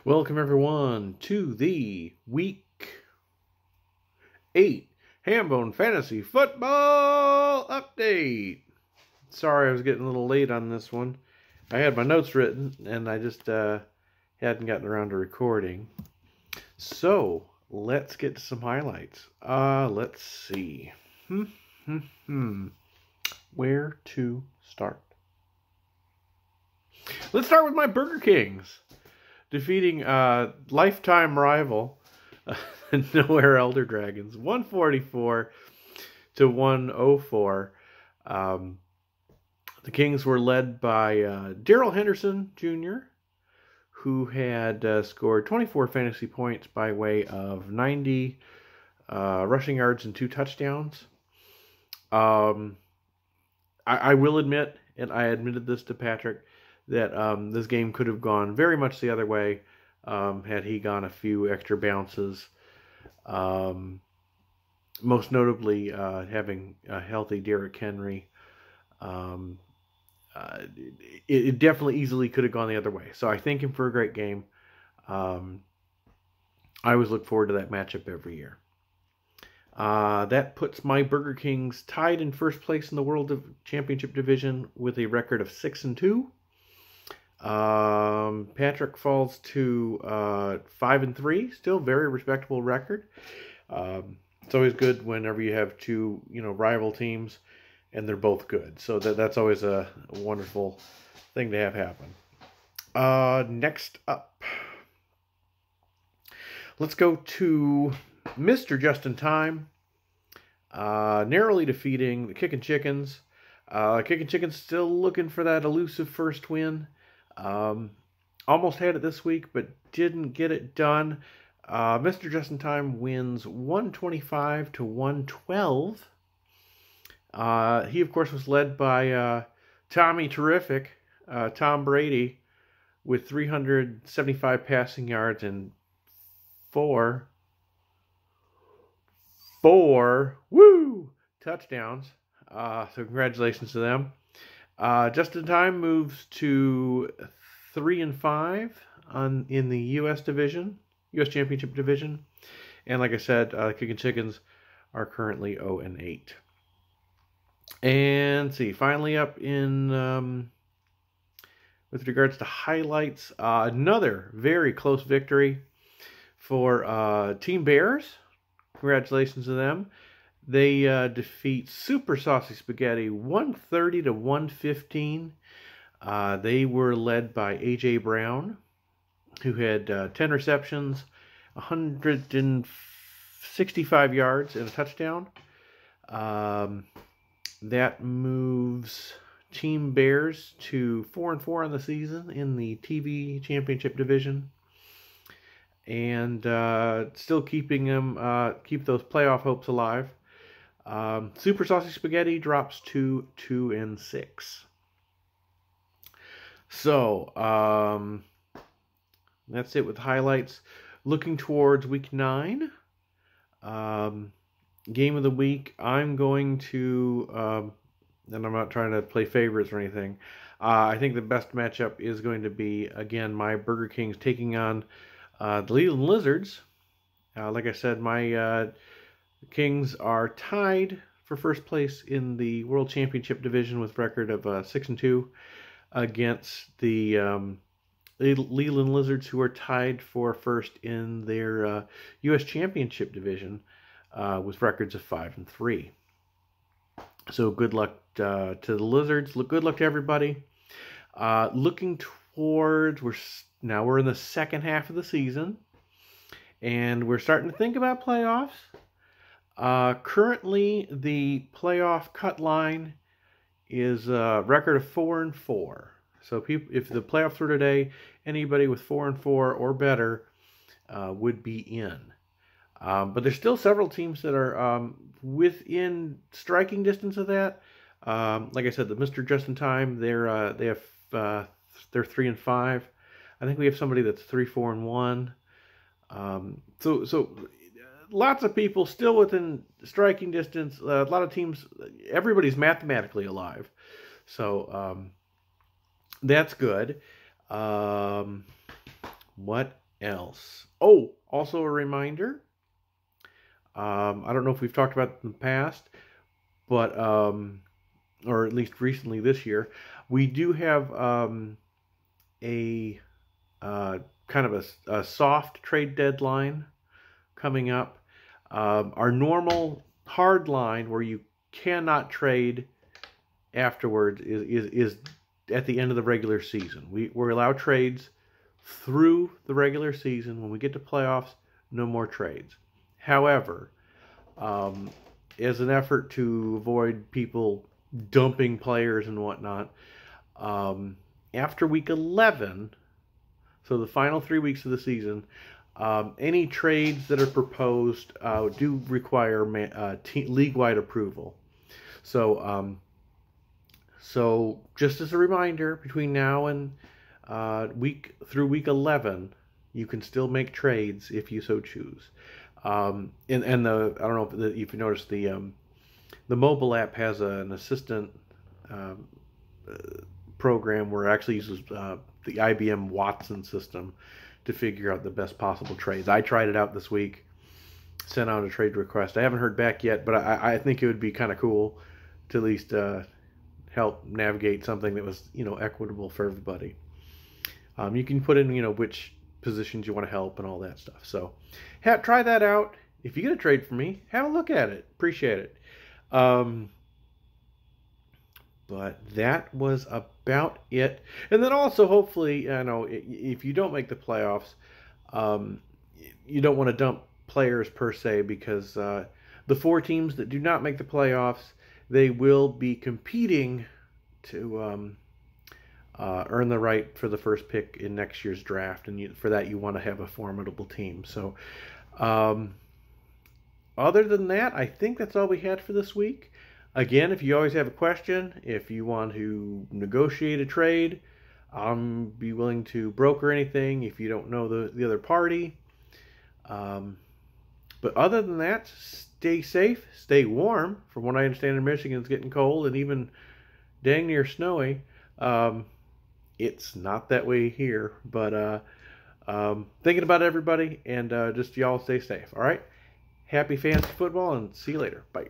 Welcome everyone to the Week 8 Hambone Fantasy Football Update. Sorry I was getting a little late on this one. I had my notes written and I just hadn't gotten around to recording. So, let's get to some highlights. Let's see. Where to start? Let's start with my Burger Kings. Defeating lifetime rival Nowhere Elder Dragons 144 to 104. The Kings were led by Daryl Henderson Jr., who had scored 24 fantasy points by way of 90 rushing yards and 2 touchdowns. I will admit, and I admitted this to Patrick, that this game could have gone very much the other way had he gone a few extra bounces. Most notably, having a healthy Derrick Henry. It definitely easily could have gone the other way. So I thank him for a great game. I always look forward to that matchup every year. That puts my Burger Kings tied in first place in the World Championship Division with a record of 6-2. Patrick falls to 5-3, still very respectable record. It's always good whenever you have two, rival teams, and they're both good. So that's always a wonderful thing to have happen. Next up, let's go to Mr. Just in Time, narrowly defeating the Kickin' Chickens. Kickin' Chickens still looking for that elusive first win. Almost had it this week, but didn't get it done. Mr. Just in Time wins 125 to 112. He, of course, was led by Tommy Terrific, Tom Brady, with 375 passing yards and four touchdowns. So congratulations to them. Just in Time moves to 3-5 in the U.S. division, U.S. Championship Division, and like I said, Kickin' Chickens are currently 0-8. And see, finally up in with regards to highlights, another very close victory for Team Bears. Congratulations to them. They defeat Super Saucy Spaghetti 130 to 115. They were led by A.J. Brown, who had 10 receptions, 165 yards, and a touchdown. That moves Team Bears to 4-4 on the season in the TV Championship Division. And still keeping them, keep those playoff hopes alive. Super Saucy Spaghetti drops to 2-6. So, that's it with highlights. Looking towards week 9. Game of the week, I'm going to, and I'm not trying to play favorites or anything. I think the best matchup is going to be, again, my Burger Kings taking on the Leland Lizards. Like I said, my Kings are tied for first place in the World Championship Division with a record of 6-2 against the Leland Lizards, who are tied for first in their U.S. Championship Division with records of 5-3. So good luck to the Lizards. Good luck to everybody. Looking towards, we're in the second half of the season, and we're starting to think about playoffs. Currently, the playoff cut line is a record of 4-4. So if the playoffs were today, anybody with 4-4 or better would be in. But there's still several teams that are within striking distance of that. Like I said, the Mr. Just in Time, they're 3-5. I think we have somebody that's 3-4-1. So lots of people still within striking distance. A lot of teams, everybody's mathematically alive. So that's good. What else? Oh, also a reminder. I don't know if we've talked about it in the past, but or at least recently this year, we do have a kind of a soft trade deadline coming up. Our normal hard line where you cannot trade afterwards is at the end of the regular season. We're allowed trades through the regular season. When we get to playoffs, no more trades. However, um, as an effort to avoid people dumping players and whatnot, after week 11, so the final 3 weeks of the season, any trades that are proposed do require league-wide approval. So just as a reminder, between now and week 11, you can still make trades if you so choose. And I don't know if you noticed the mobile app has an assistant um, program where it actually uses the IBM Watson system to figure out the best possible trades. I tried it out this week, sent out a trade request. I haven't heard back yet, but I think it would be kind of cool to at least help navigate something that was equitable for everybody. You can put in which positions you want to help and all that stuff. So try that out. If you get a trade from me, have a look at it. Appreciate it. But that was about it. And then also, hopefully, if you don't make the playoffs, you don't want to dump players per se, because the 4 teams that do not make the playoffs, they will be competing to earn the right for the first pick in next year's draft. And for that, you want to have a formidable team. So other than that, I think that's all we had for this week. Again, if you always have a question, if you want to negotiate a trade, I'll be willing to broker anything if you don't know the other party. But other than that, stay safe, stay warm. From what I understand, in Michigan, it's getting cold and even dang near snowy. It's not that way here, but thinking about everybody, and just y'all stay safe. All right? Happy fantasy football, and see you later. Bye.